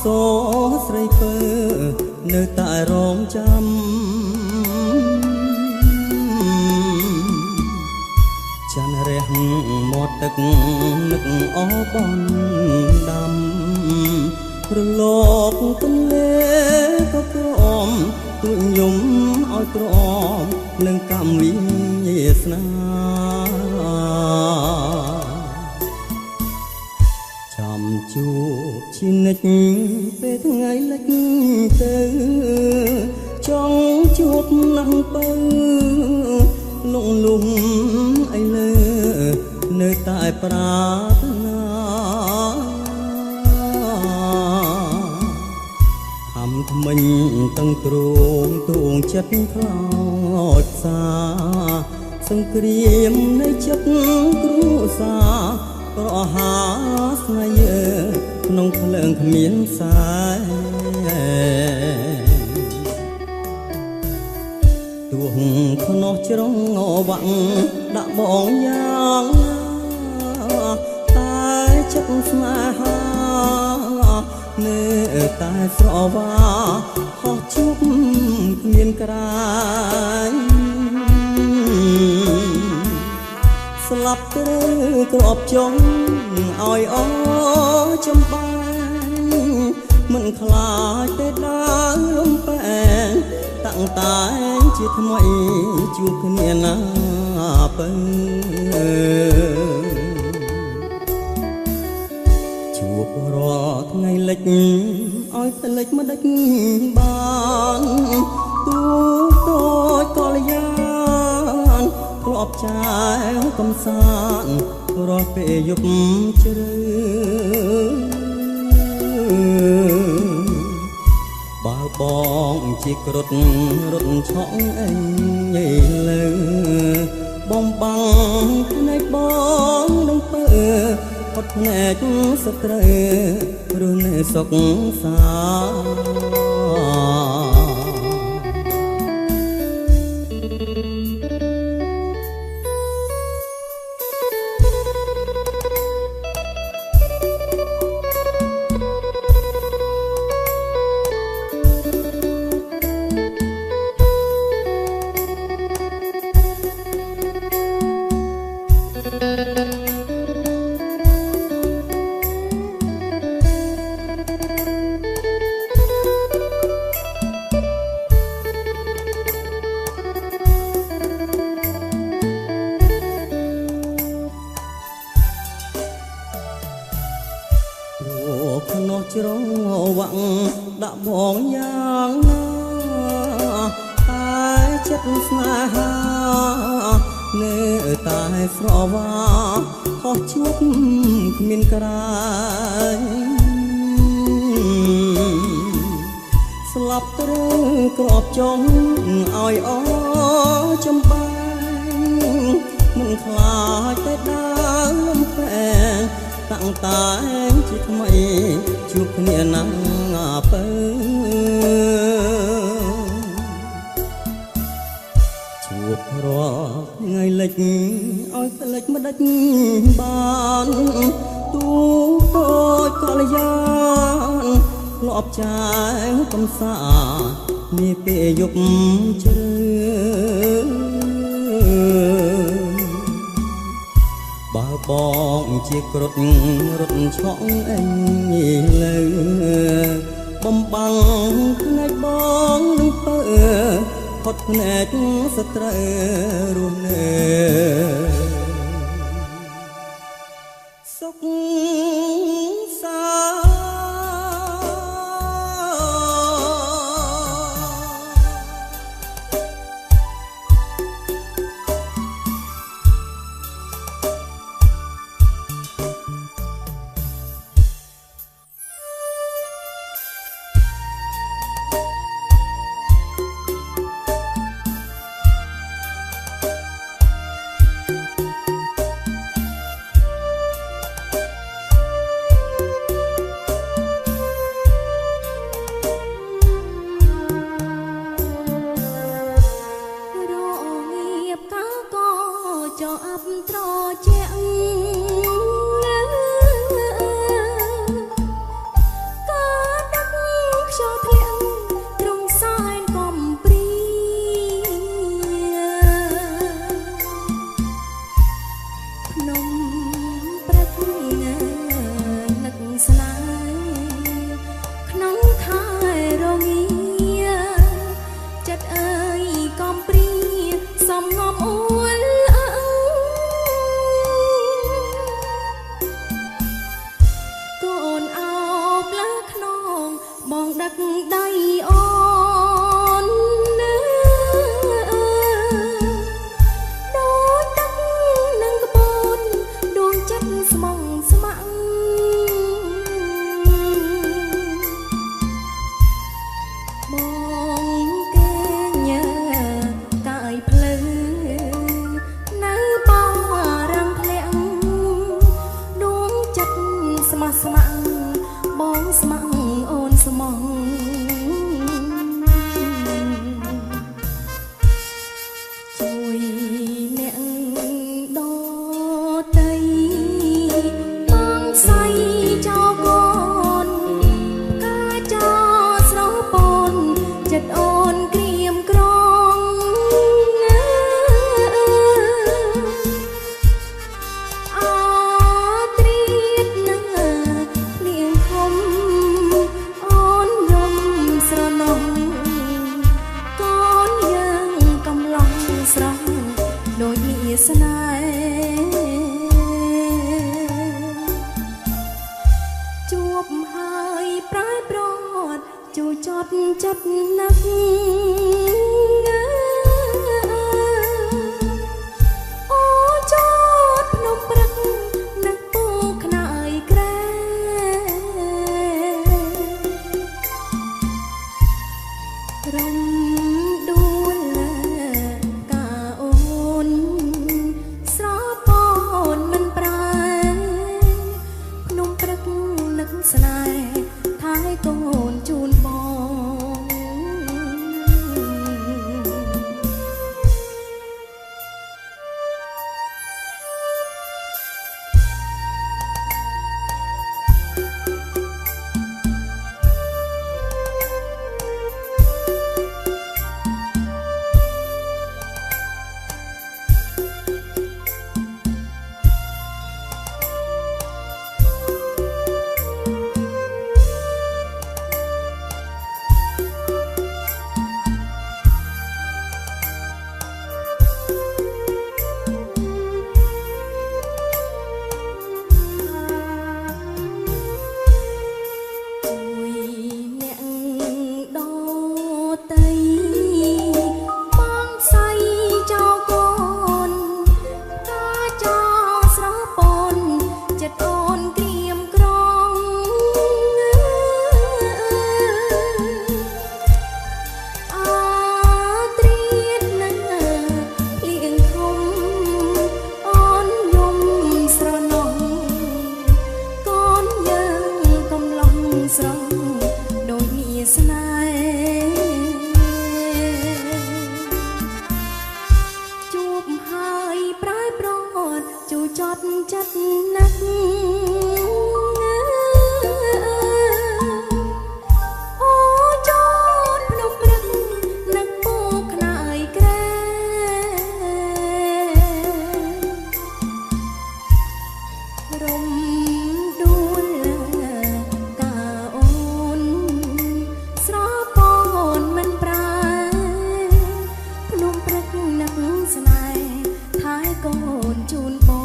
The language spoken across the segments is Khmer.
សូស្រីពើនៅតែរងចាំចានរះមាត់ទឹកនឹកអបនដាំរលកទន្លេក៏ក្រំទួញយំឲ្យទ្រាំនឹងកម្មវិស្នាចាំជួបជានិច្ចពេលថ្ងៃលិចទៅចង់ជួបនឹងបើលងលំអីលើនៅតែប្រាថ្នាខំថ្មិញតឹងទ្រងទួងចិត្តខ្លោចផ្សាសង្គ្រាមនៃចិត្តគ្រួសារប្រហាស្នេហ៍ក្នុងភ្លើងគ្មានផ្សាយទួងខ្នោះជ្រុងវាក់ដាក់បងយ៉ាងណាតែចិត្តស្នេហានៅតែស្រវាហោះជួបគ្មានក្រាញស្លាប់ទៅក្របចុងឲ្យអចំបែងមិនខ្លាចទេដើរលំបែងតាំងតែជាថ្មីជួបគ្នាណាបើជួបរាល់ថ្ងៃលិចឲ្យតែលិចមិនដាច់បានទូតូចកល្យានធ្លាប់ចែវកំសាន្តរាល់ពេលយប់ជ្រៅបើបងជាគ្រុឌរត់ឆក់អីលើបំបាំងភ្នែកបងនឹងពើផុតភ្នែកស្ត្រីរស់នៅសុខសាខ្នោះជ្រុងវាក់ដាក់បងយ៉ាងណាតែចិត្តស្នេហានៅតែស្រវាហោះជួបគ្មានក្រាញស្លាប់ទៅក្របចុងឲ្យអចំបែងមិនខ្លាចតែដើរលំបែងតាំងតែជាថ្មីជួបគ្នាណាបើជួបរាល់ថ្ងៃលិចឲ្យតែលិចមិនដាច់បានទូតូចកល្យានធ្លាប់ចែវកំសានាពេលយប់ជ្រៅបើបងជាគ្រុឌរត់ឆក់អីលើបំបាំងភ្នែកបងនឹងពើផុតភ្នែកស្ត្រីរស់នៅសុខសា ស្ម័គ្របងស្ម័គ្រអូនស្មោះជួយអ្នកដទៃបងស្អីចោលកូនកាចោលស្រោពនចិត្តអូនក្រៀមក្រងអត្រៀតនឹងលៀងធំអូនយំស្រណោះកូនយើងកំឡុងស្រស់ដូចនេះស្នេហ៍ជួបហើយប្រែប្រត់ជួចត់ចិត្តណាស់អូចោតភ្នំព្រឹកនឹកពូខ្នើយក្រែរំដួលកាអូនស្រពូនមិនប្រែភ្នំព្រឹកនឹកស្នេហ៍ថែកូនជូនបងចិត្តណាស់អូចោតភ្នំព្រឹកនឹកពូខ្នើយក្រែរំដួលកាអូនស្រពូនមិនប្រែភ្នំព្រឹកនឹកស្នេហ៍ថែកូនជូនបង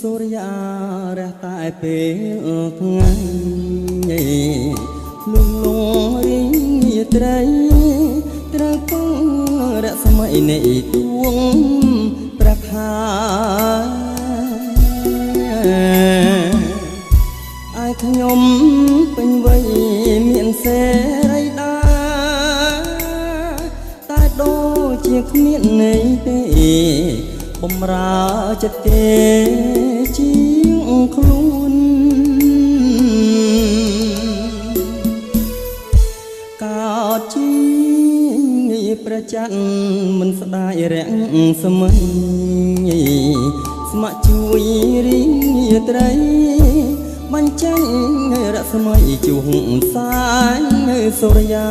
សូរិយារះតែពេលថ្ងៃលំលងរីងត្រីត្រូវពងរស្មីនៃទួងប្រខាឲ្យខ្ញុំពេញវ័យមានសេរីដាតែដូចជាគ្មានន័យទេបំរើចិត្តគេជាងខ្លួនកោតជាព្រះច័ន្ទមិនស្ដាយរាំងសម័យស្ម័គ្រជួយរីងត្រីបញ្ចេញរស្មីជួងសាញសូរិយា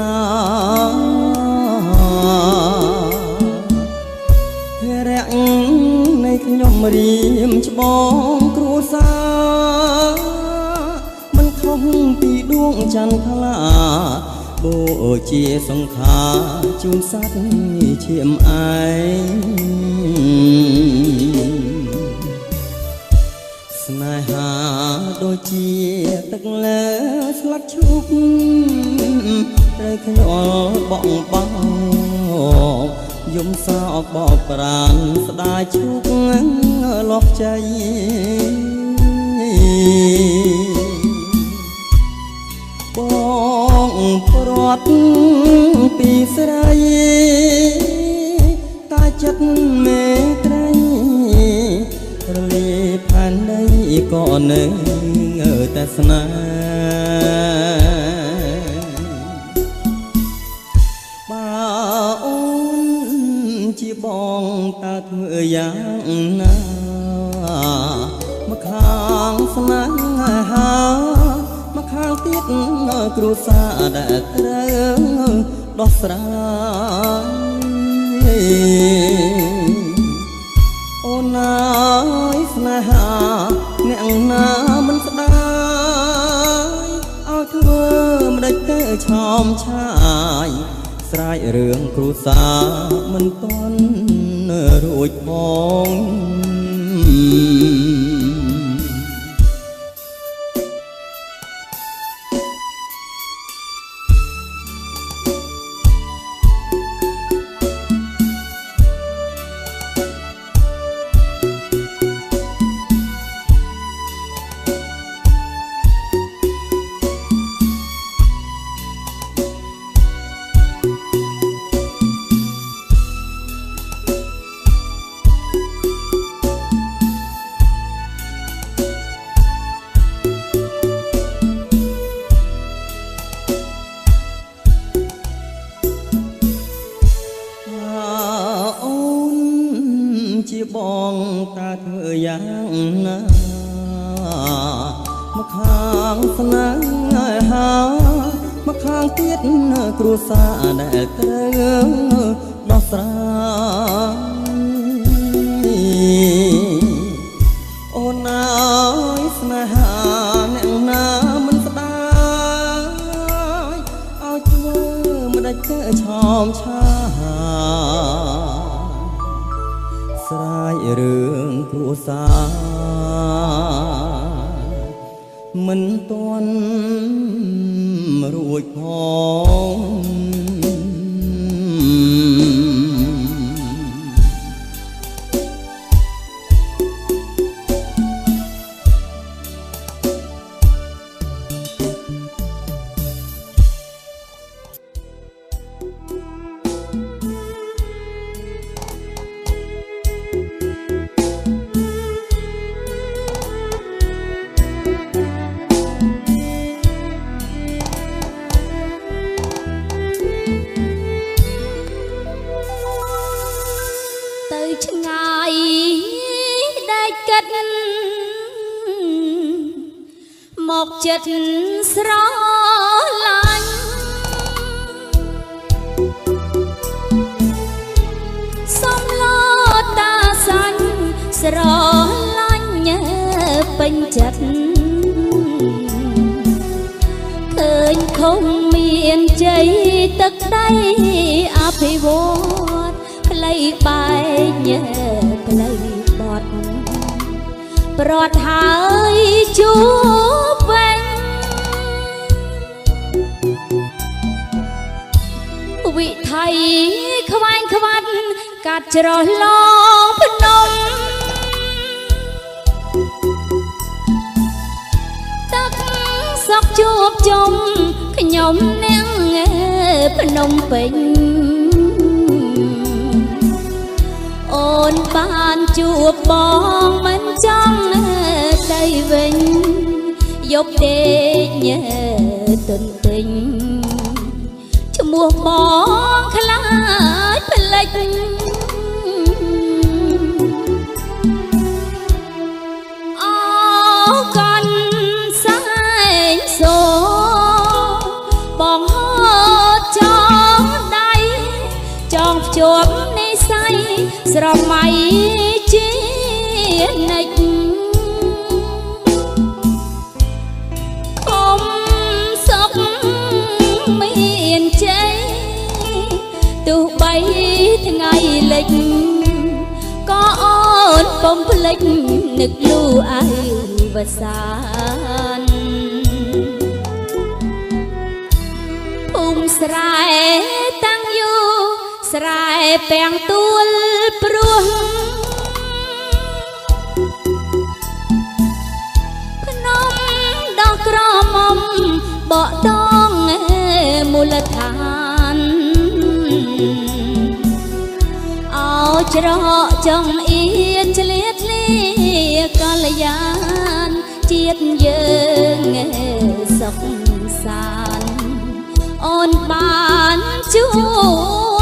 ម្រាមច្បងគ្រួសារមិនខុសពីដួងច័ន្ទថ្លាបូជាសង្ខារជូនសត្វឈាមឯងស្នេហាដូចជាទឹកលើស្លាត់ឈប់ត្រូវខ្យល់បងបងយំសោកបោកប្រាណស្ដាយឈប់លាស់ใจបងព្រាត់ពីស្រីតាចិត្តមេត្រីរលាផានដីក៏នៅតែស្នេហ៍បើអូនជាបងតើធ្វើយ៉ាងណាមកខាងស្នេហាមកខាងទៀតគ្រួសារដែលត្រូវដោះស្រាយអូនអើយស្នេហាអ្នកណាមិនស្ដាយឲ្យធ្វើមិនដេចទៅឆោមឆាយស្រែករឿងគ្រួសារមិនទាន់រួចបងជាបងតើធ្វើយ៉ាងណាមកខាងស្នេហាមកខាងទៀតគ្រួសារដែលត្រូវដោះស្រាយអូនអើយស្នេហាអ្នកណាមិនស្ដាយឲ្យធ្វើមិនដាច់ទៅឆោមឆាស្រែករឿងគ្រួសារមិនទាន់រួចផងឆ្ងាយដែលកិតមកចិត្តស្រឡាញ់សំឡោតាសាញ់ស្រឡាញ់ពេញចិត្តឃើញខំមានជ័យទឹកដីអភិវឌ្ឍផ្លៃបែកផ្លៃបត់ប្រត់ហើយជួបវិញវិថីខ្វាញ់ខ្វាត់កាត់ច្រឡងភ្នំទឹកសក់ជួបជុំខ្ញុំនាងភ្នំពេញអូនបានជួបបងមិនចង់ទៅវិញយប់ដេកទន្ទិញឈ្មោះបងខ្លាចផ្លេចអូកនសែងសូបងហត់ចងដៃចងភ្ជាប់ស្រមៃជា ទោះបីថ្ងៃលិចក៏អូនពុំភ្លេចនឹកលូអើវសានភូមិស្រែតាំងយូរស្រែពាំងទួលព្រោះភ្នំដងក្រមុំបកដងមូលដ្ឋានអោច្រកចង់អៀនឆ្លៀតលាកល្យានជាតិយើងសុខសាន្តអូនបានជួ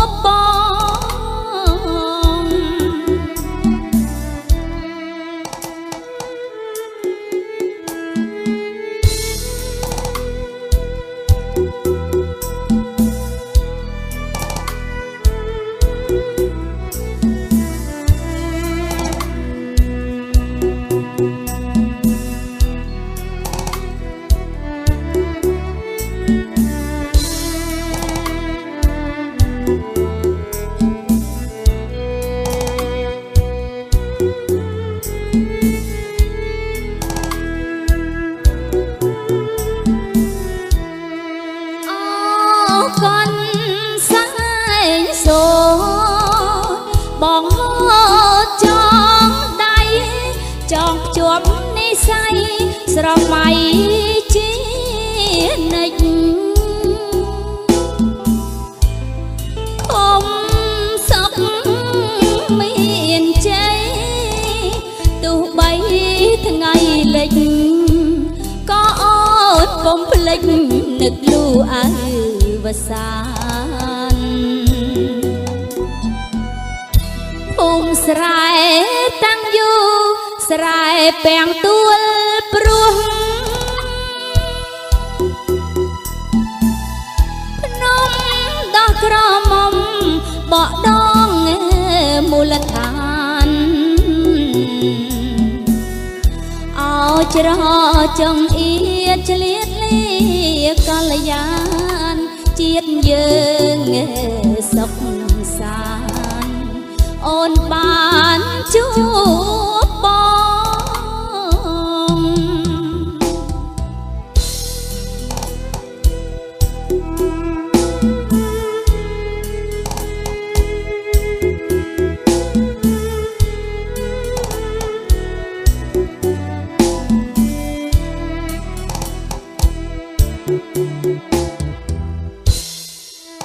បបងបងហត់ចងដៃចងជាប់និស័យស្រមៃជានិច្ចខំសុខមានជ័យទោះបីថ្ងៃលិចក៏អូនពុំភ្លេចនឹកលូអើវសានភូមិស្រែតាំងយូរស្រែពាំងទួលព្រោះភ្នំដោះក្រមុំបកដងមូលដ្ឋានអោច្រកចង់អៀនឆ្លៀតលាកល្យានជាតិយើងសុខសាន្តអូនបានជួប